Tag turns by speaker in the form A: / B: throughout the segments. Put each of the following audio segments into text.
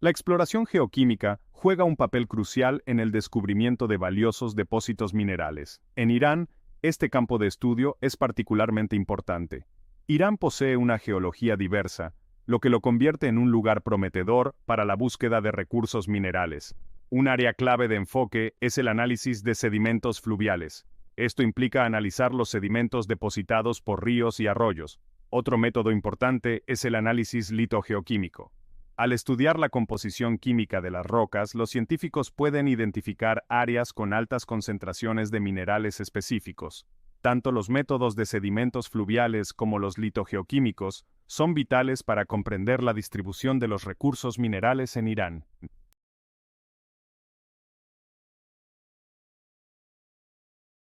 A: La exploración geoquímica juega un papel crucial en el descubrimiento de valiosos depósitos minerales. En Irán, este campo de estudio es particularmente importante. Irán posee una geología diversa, lo que lo convierte en un lugar prometedor para la búsqueda de recursos minerales. Un área clave de enfoque es el análisis de sedimentos fluviales. Esto implica analizar los sedimentos depositados por ríos y arroyos. Otro método importante es el análisis litogeoquímico. Al estudiar la composición química de las rocas, los científicos pueden identificar áreas con altas concentraciones de minerales específicos. Tanto los métodos de sedimentos fluviales como los litogeoquímicos son vitales para comprender la distribución de los recursos minerales en Irán.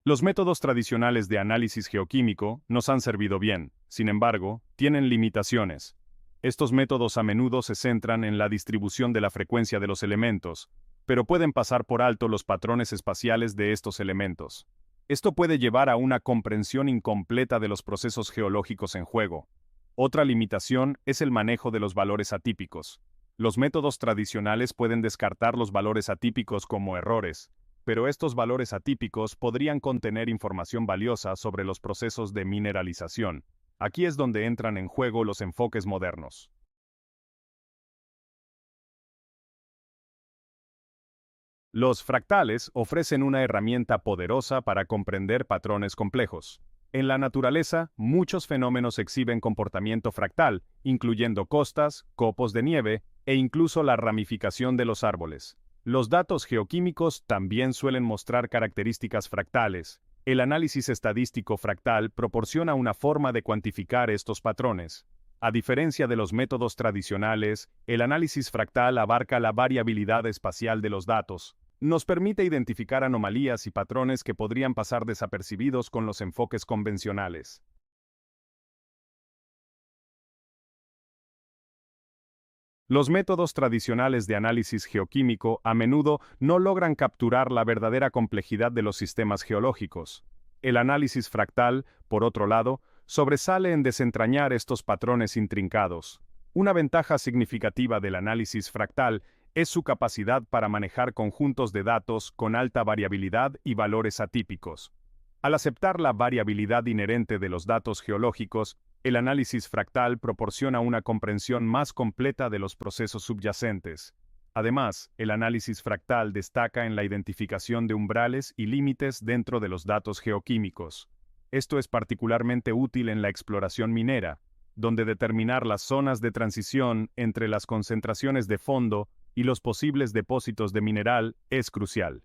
A: Los métodos tradicionales de análisis geoquímico nos han servido bien, sin embargo, tienen limitaciones. Estos métodos a menudo se centran en la distribución de la frecuencia de los elementos, pero pueden pasar por alto los patrones espaciales de estos elementos. Esto puede llevar a una comprensión incompleta de los procesos geológicos en juego. Otra limitación es el manejo de los valores atípicos. Los métodos tradicionales pueden descartar los valores atípicos como errores, pero estos valores atípicos podrían contener información valiosa sobre los procesos de mineralización. Aquí es donde entran en juego los enfoques modernos. Los fractales ofrecen una herramienta poderosa para comprender patrones complejos. En la naturaleza, muchos fenómenos exhiben comportamiento fractal, incluyendo costas, copos de nieve e incluso la ramificación de los árboles. Los datos geoquímicos también suelen mostrar características fractales. El análisis estadístico fractal proporciona una forma de cuantificar estos patrones. A diferencia de los métodos tradicionales, el análisis fractal abarca la variabilidad espacial de los datos. Nos permite identificar anomalías y patrones que podrían pasar desapercibidos con los enfoques convencionales. Los métodos tradicionales de análisis geoquímico a menudo no logran capturar la verdadera complejidad de los sistemas geológicos. El análisis fractal, por otro lado, sobresale en desentrañar estos patrones intrincados. Una ventaja significativa del análisis fractal es su capacidad para manejar conjuntos de datos con alta variabilidad y valores atípicos. Al aceptar la variabilidad inherente de los datos geológicos, el análisis fractal proporciona una comprensión más completa de los procesos subyacentes. Además, el análisis fractal destaca en la identificación de umbrales y límites dentro de los datos geoquímicos. Esto es particularmente útil en la exploración minera, donde determinar las zonas de transición entre las concentraciones de fondo y los posibles depósitos de mineral es crucial.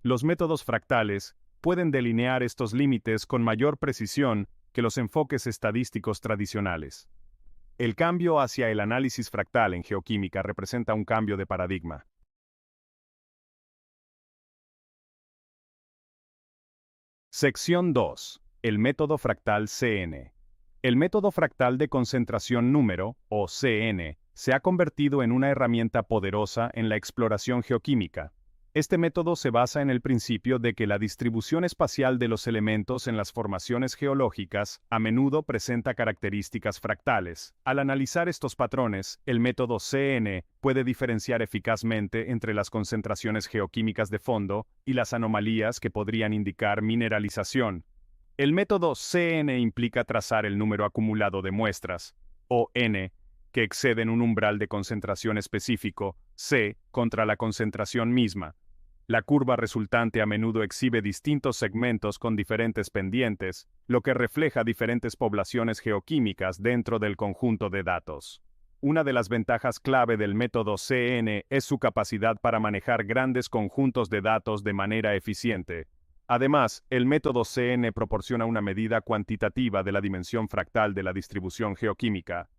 A: Los métodos fractales pueden delinear estos límites con mayor precisión que los enfoques estadísticos tradicionales. El cambio hacia el análisis fractal en geoquímica representa un cambio de paradigma. Sección 2. El método fractal CN. El método fractal de concentración número, o CN, se ha convertido en una herramienta poderosa en la exploración geoquímica. Este método se basa en el principio de que la distribución espacial de los elementos en las formaciones geológicas a menudo presenta características fractales. Al analizar estos patrones, el método CN puede diferenciar eficazmente entre las concentraciones geoquímicas de fondo y las anomalías que podrían indicar mineralización. El método CN implica trazar el número acumulado de muestras, o N, que exceden un umbral de concentración específico, C, contra la concentración misma. La curva resultante a menudo exhibe distintos segmentos con diferentes pendientes, lo que refleja diferentes poblaciones geoquímicas dentro del conjunto de datos. Una de las ventajas clave del método CN es su capacidad para manejar grandes conjuntos de datos de manera eficiente. Además, el método CN proporciona una medida cuantitativa de la dimensión fractal de la distribución geoquímica.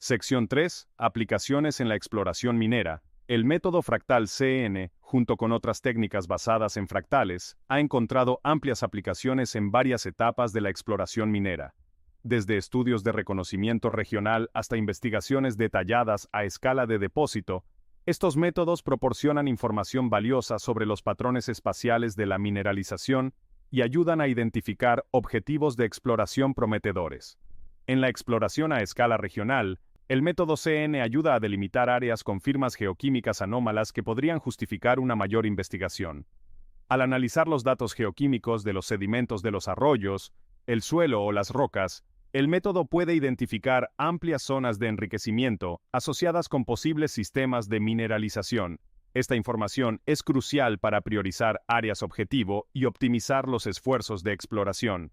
A: Sección 3. Aplicaciones en la exploración minera. El método fractal CN, junto con otras técnicas basadas en fractales, ha encontrado amplias aplicaciones en varias etapas de la exploración minera. Desde estudios de reconocimiento regional hasta investigaciones detalladas a escala de depósito, estos métodos proporcionan información valiosa sobre los patrones espaciales de la mineralización y ayudan a identificar objetivos de exploración prometedores. En la exploración a escala regional, el método CN ayuda a delimitar áreas con firmas geoquímicas anómalas que podrían justificar una mayor investigación. Al analizar los datos geoquímicos de los sedimentos de los arroyos, el suelo o las rocas, el método puede identificar amplias zonas de enriquecimiento asociadas con posibles sistemas de mineralización. Esta información es crucial para priorizar áreas objetivo y optimizar los esfuerzos de exploración.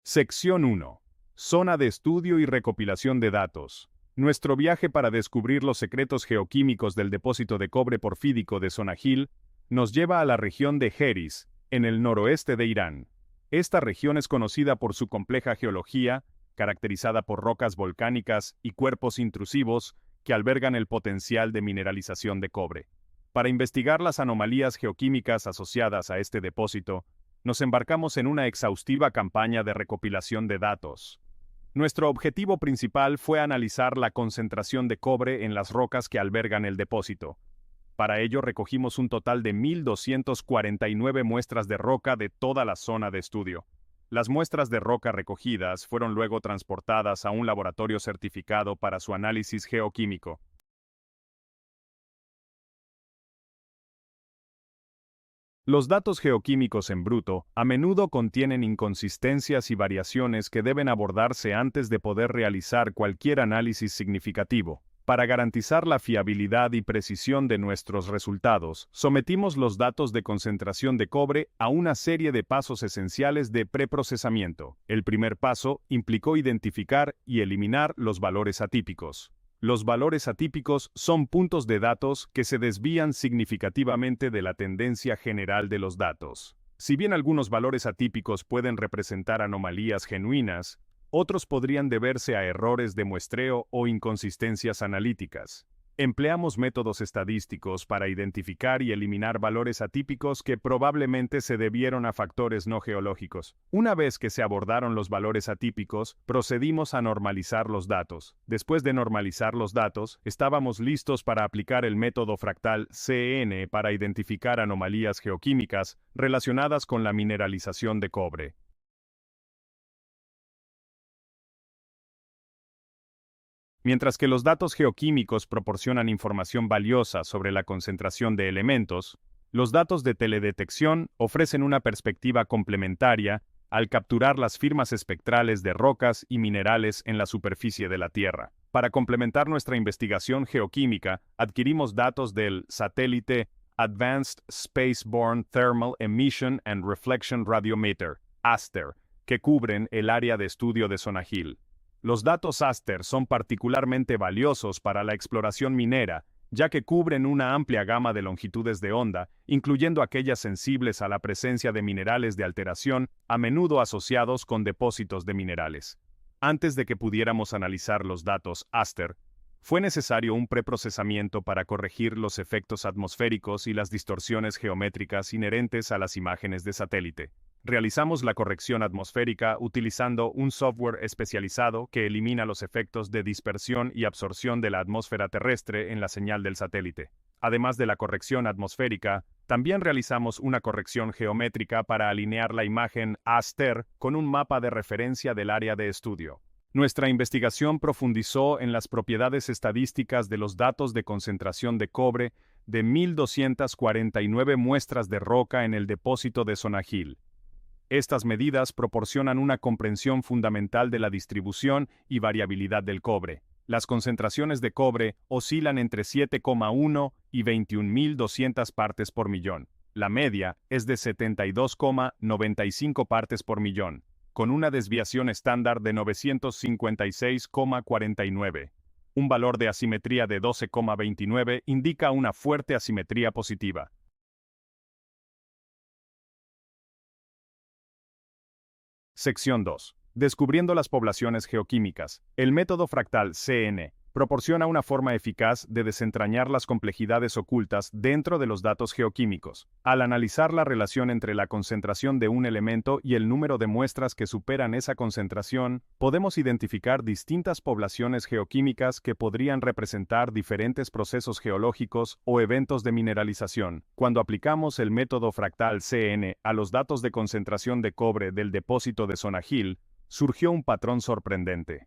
A: Sección 1. Zona de estudio y recopilación de datos. Nuestro viaje para descubrir los secretos geoquímicos del depósito de cobre porfídico de Sonajil nos lleva a la región de Jeris, en el noroeste de Irán. Esta región es conocida por su compleja geología, caracterizada por rocas volcánicas y cuerpos intrusivos que albergan el potencial de mineralización de cobre. Para investigar las anomalías geoquímicas asociadas a este depósito, nos embarcamos en una exhaustiva campaña de recopilación de datos. Nuestro objetivo principal fue analizar la concentración de cobre en las rocas que albergan el depósito. Para ello recogimos un total de 1.249 muestras de roca de toda la zona de estudio. Las muestras de roca recogidas fueron luego transportadas a un laboratorio certificado para su análisis geoquímico. Los datos geoquímicos en bruto a menudo contienen inconsistencias y variaciones que deben abordarse antes de poder realizar cualquier análisis significativo. Para garantizar la fiabilidad y precisión de nuestros resultados, sometimos los datos de concentración de cobre a una serie de pasos esenciales de preprocesamiento. El primer paso implicó identificar y eliminar los valores atípicos. Los valores atípicos son puntos de datos que se desvían significativamente de la tendencia general de los datos. Si bien algunos valores atípicos pueden representar anomalías genuinas, otros podrían deberse a errores de muestreo o inconsistencias analíticas. Empleamos métodos estadísticos para identificar y eliminar valores atípicos que probablemente se debieron a factores no geológicos. Una vez que se abordaron los valores atípicos, procedimos a normalizar los datos. Después de normalizar los datos, estábamos listos para aplicar el método fractal CN para identificar anomalías geoquímicas relacionadas con la mineralización de cobre. Mientras que los datos geoquímicos proporcionan información valiosa sobre la concentración de elementos, los datos de teledetección ofrecen una perspectiva complementaria al capturar las firmas espectrales de rocas y minerales en la superficie de la Tierra. Para complementar nuestra investigación geoquímica, adquirimos datos del satélite Advanced Spaceborne Thermal Emission and Reflection Radiometer, ASTER, que cubren el área de estudio de Sonajil. Los datos ASTER son particularmente valiosos para la exploración minera, ya que cubren una amplia gama de longitudes de onda, incluyendo aquellas sensibles a la presencia de minerales de alteración, a menudo asociados con depósitos de minerales. Antes de que pudiéramos analizar los datos ASTER, fue necesario un preprocesamiento para corregir los efectos atmosféricos y las distorsiones geométricas inherentes a las imágenes de satélite. Realizamos la corrección atmosférica utilizando un software especializado que elimina los efectos de dispersión y absorción de la atmósfera terrestre en la señal del satélite. Además de la corrección atmosférica, también realizamos una corrección geométrica para alinear la imagen ASTER con un mapa de referencia del área de estudio. Nuestra investigación profundizó en las propiedades estadísticas de los datos de concentración de cobre de 1.249 muestras de roca en el depósito de Sonajil. Estas medidas proporcionan una comprensión fundamental de la distribución y variabilidad del cobre. Las concentraciones de cobre oscilan entre 7,1 y 21.200 partes por millón. La media es de 72,95 partes por millón, con una desviación estándar de 956,49. Un valor de asimetría de 12,29 indica una fuerte asimetría positiva. Sección 2. Descubriendo las poblaciones geoquímicas. El método fractal CN proporciona una forma eficaz de desentrañar las complejidades ocultas dentro de los datos geoquímicos. Al analizar la relación entre la concentración de un elemento y el número de muestras que superan esa concentración, podemos identificar distintas poblaciones geoquímicas que podrían representar diferentes procesos geológicos o eventos de mineralización. Cuando aplicamos el método fractal CN a los datos de concentración de cobre del depósito de Sonajil, surgió un patrón sorprendente.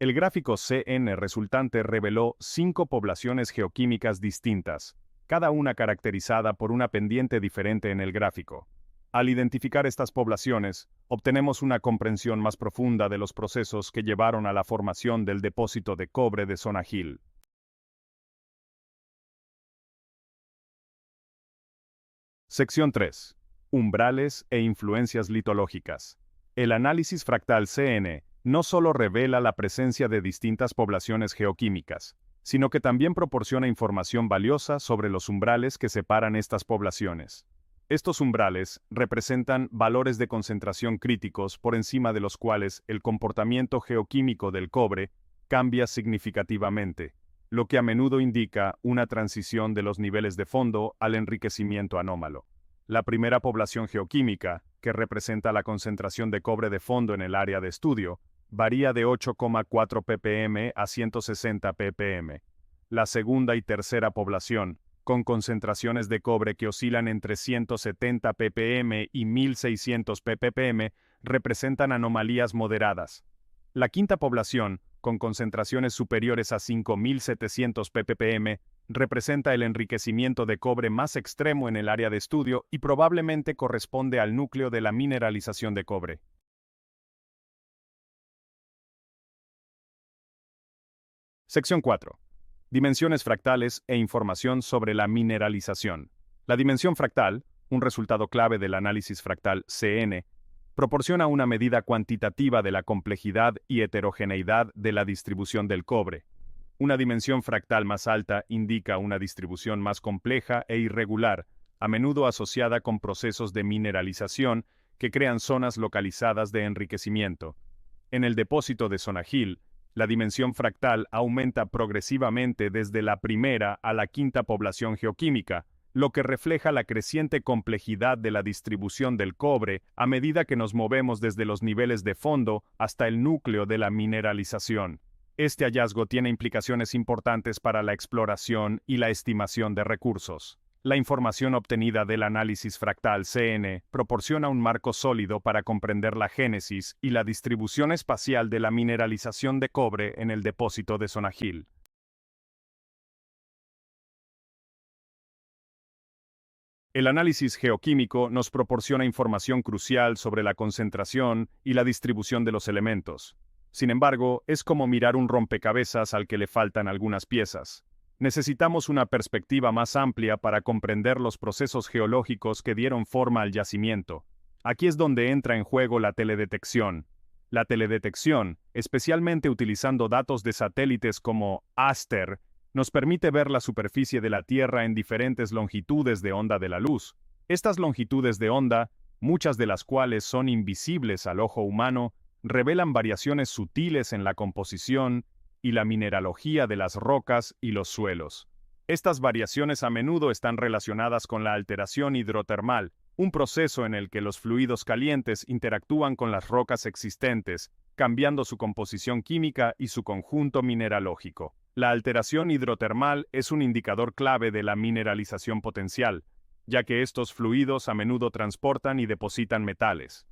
A: El gráfico CN resultante reveló 5 poblaciones geoquímicas distintas, cada una caracterizada por una pendiente diferente en el gráfico. Al identificar estas poblaciones, obtenemos una comprensión más profunda de los procesos que llevaron a la formación del depósito de cobre de Sonajil. Sección 3. Umbrales e influencias litológicas. El análisis fractal CN no solo revela la presencia de distintas poblaciones geoquímicas, sino que también proporciona información valiosa sobre los umbrales que separan estas poblaciones. Estos umbrales representan valores de concentración críticos por encima de los cuales el comportamiento geoquímico del cobre cambia significativamente, lo que a menudo indica una transición de los niveles de fondo al enriquecimiento anómalo. La primera población geoquímica, que representa la concentración de cobre de fondo en el área de estudio, varía de 8,4 ppm a 160 ppm. La segunda y tercera población, con concentraciones de cobre que oscilan entre 170 ppm y 1600 ppm, representan anomalías moderadas. La quinta población, con concentraciones superiores a 5700 ppm, representa el enriquecimiento de cobre más extremo en el área de estudio y probablemente corresponde al núcleo de la mineralización de cobre. Sección 4. Dimensiones fractales e información sobre la mineralización. La dimensión fractal, un resultado clave del análisis fractal CN, proporciona una medida cuantitativa de la complejidad y heterogeneidad de la distribución del cobre. Una dimensión fractal más alta indica una distribución más compleja e irregular, a menudo asociada con procesos de mineralización que crean zonas localizadas de enriquecimiento. En el depósito de Sonajil, la dimensión fractal aumenta progresivamente desde la primera a la quinta población geoquímica, lo que refleja la creciente complejidad de la distribución del cobre a medida que nos movemos desde los niveles de fondo hasta el núcleo de la mineralización. Este hallazgo tiene implicaciones importantes para la exploración y la estimación de recursos. La información obtenida del análisis fractal CN proporciona un marco sólido para comprender la génesis y la distribución espacial de la mineralización de cobre en el depósito de Sonajil. El análisis geoquímico nos proporciona información crucial sobre la concentración y la distribución de los elementos. Sin embargo, es como mirar un rompecabezas al que le faltan algunas piezas. Necesitamos una perspectiva más amplia para comprender los procesos geológicos que dieron forma al yacimiento. Aquí es donde entra en juego la teledetección. La teledetección, especialmente utilizando datos de satélites como ASTER, nos permite ver la superficie de la Tierra en diferentes longitudes de onda de la luz. Estas longitudes de onda, muchas de las cuales son invisibles al ojo humano, revelan variaciones sutiles en la composición y la mineralogía de las rocas y los suelos. Estas variaciones a menudo están relacionadas con la alteración hidrotermal, un proceso en el que los fluidos calientes interactúan con las rocas existentes, cambiando su composición química y su conjunto mineralógico. La alteración hidrotermal es un indicador clave de la mineralización potencial, ya que estos fluidos a menudo transportan y depositan metales.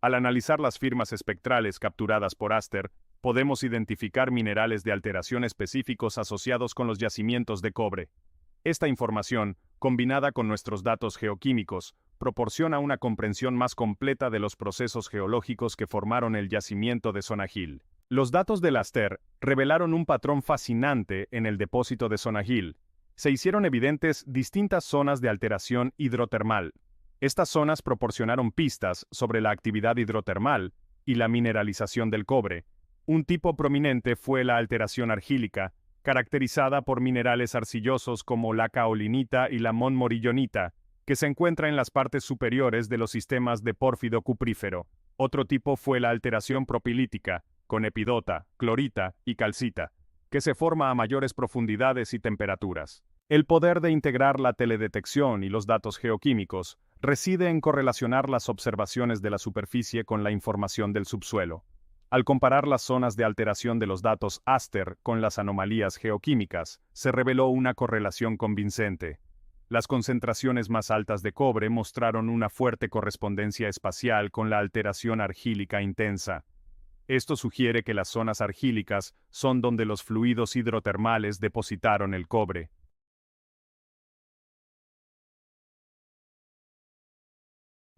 A: Al analizar las firmas espectrales capturadas por ASTER, podemos identificar minerales de alteración específicos asociados con los yacimientos de cobre. Esta información, combinada con nuestros datos geoquímicos, proporciona una comprensión más completa de los procesos geológicos que formaron el yacimiento de Sonajil. Los datos del ASTER revelaron un patrón fascinante en el depósito de Sonajil. Se hicieron evidentes distintas zonas de alteración hidrotermal. Estas zonas proporcionaron pistas sobre la actividad hidrotermal y la mineralización del cobre. Un tipo prominente fue la alteración argílica, caracterizada por minerales arcillosos como la caolinita y la monmorillonita, que se encuentra en las partes superiores de los sistemas de pórfido cuprífero. Otro tipo fue la alteración propilítica, con epidota, clorita y calcita, que se forma a mayores profundidades y temperaturas. El poder de integrar la teledetección y los datos geoquímicos reside en correlacionar las observaciones de la superficie con la información del subsuelo. Al comparar las zonas de alteración de los datos Aster con las anomalías geoquímicas, se reveló una correlación convincente. Las concentraciones más altas de cobre mostraron una fuerte correspondencia espacial con la alteración argílica intensa. Esto sugiere que las zonas argílicas son donde los fluidos hidrotermales depositaron el cobre.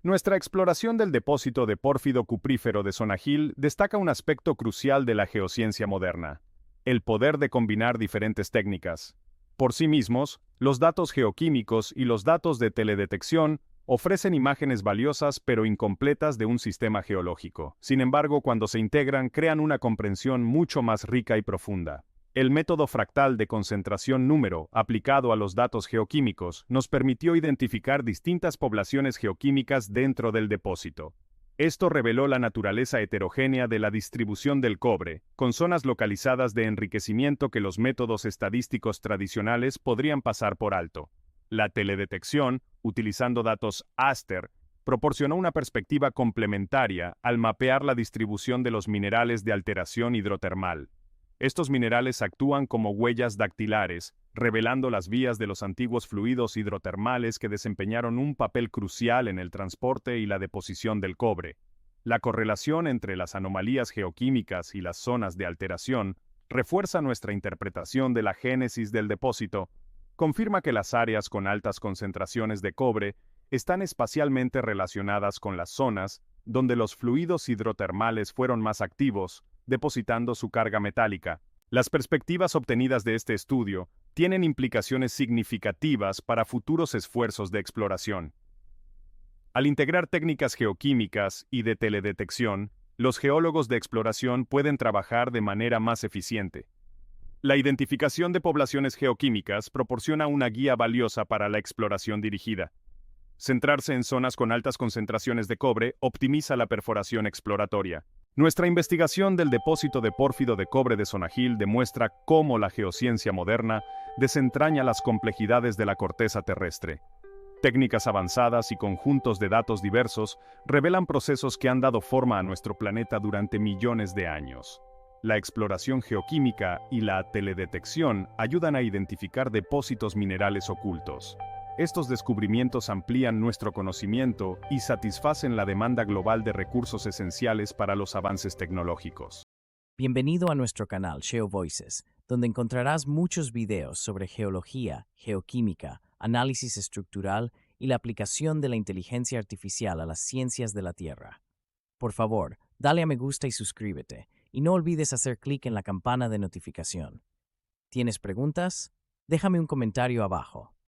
A: Nuestra exploración del depósito de pórfido cuprífero de Sonajil destaca un aspecto crucial de la geociencia moderna: el poder de combinar diferentes técnicas. Por sí mismos, los datos geoquímicos y los datos de teledetección ofrecen imágenes valiosas pero incompletas de un sistema geológico. Sin embargo, cuando se integran, crean una comprensión mucho más rica y profunda. El método fractal de concentración número, aplicado a los datos geoquímicos, nos permitió identificar distintas poblaciones geoquímicas dentro del depósito. Esto reveló la naturaleza heterogénea de la distribución del cobre, con zonas localizadas de enriquecimiento que los métodos estadísticos tradicionales podrían pasar por alto. La teledetección, utilizando datos Aster, proporcionó una perspectiva complementaria al mapear la distribución de los minerales de alteración hidrotermal. Estos minerales actúan como huellas dactilares, revelando las vías de los antiguos fluidos hidrotermales que desempeñaron un papel crucial en el transporte y la deposición del cobre. La correlación entre las anomalías geoquímicas y las zonas de alteración refuerza nuestra interpretación de la génesis del depósito. Confirma que las áreas con altas concentraciones de cobre están espacialmente relacionadas con las zonas donde los fluidos hidrotermales fueron más activos, depositando su carga metálica. Las perspectivas obtenidas de este estudio tienen implicaciones significativas para futuros esfuerzos de exploración. Al integrar técnicas geoquímicas y de teledetección, los geólogos de exploración pueden trabajar de manera más eficiente. La identificación de poblaciones geoquímicas proporciona una guía valiosa para la exploración dirigida. Centrarse en zonas con altas concentraciones de cobre optimiza la perforación exploratoria. Nuestra investigación del depósito de pórfido de cobre de Sonajil demuestra cómo la geociencia moderna desentraña las complejidades de la corteza terrestre. Técnicas avanzadas y conjuntos de datos diversos revelan procesos que han dado forma a nuestro planeta durante millones de años. La exploración geoquímica y la teledetección ayudan a identificar depósitos minerales ocultos. Estos descubrimientos amplían nuestro conocimiento y satisfacen la demanda global de recursos esenciales para los avances tecnológicos.
B: Bienvenido a nuestro canal GeoVoices, donde encontrarás muchos videos sobre geología, geoquímica, análisis estructural y la aplicación de la inteligencia artificial a las ciencias de la Tierra. Por favor, dale a me gusta y suscríbete, y no olvides hacer clic en la campana de notificación. ¿Tienes preguntas? Déjame un comentario abajo.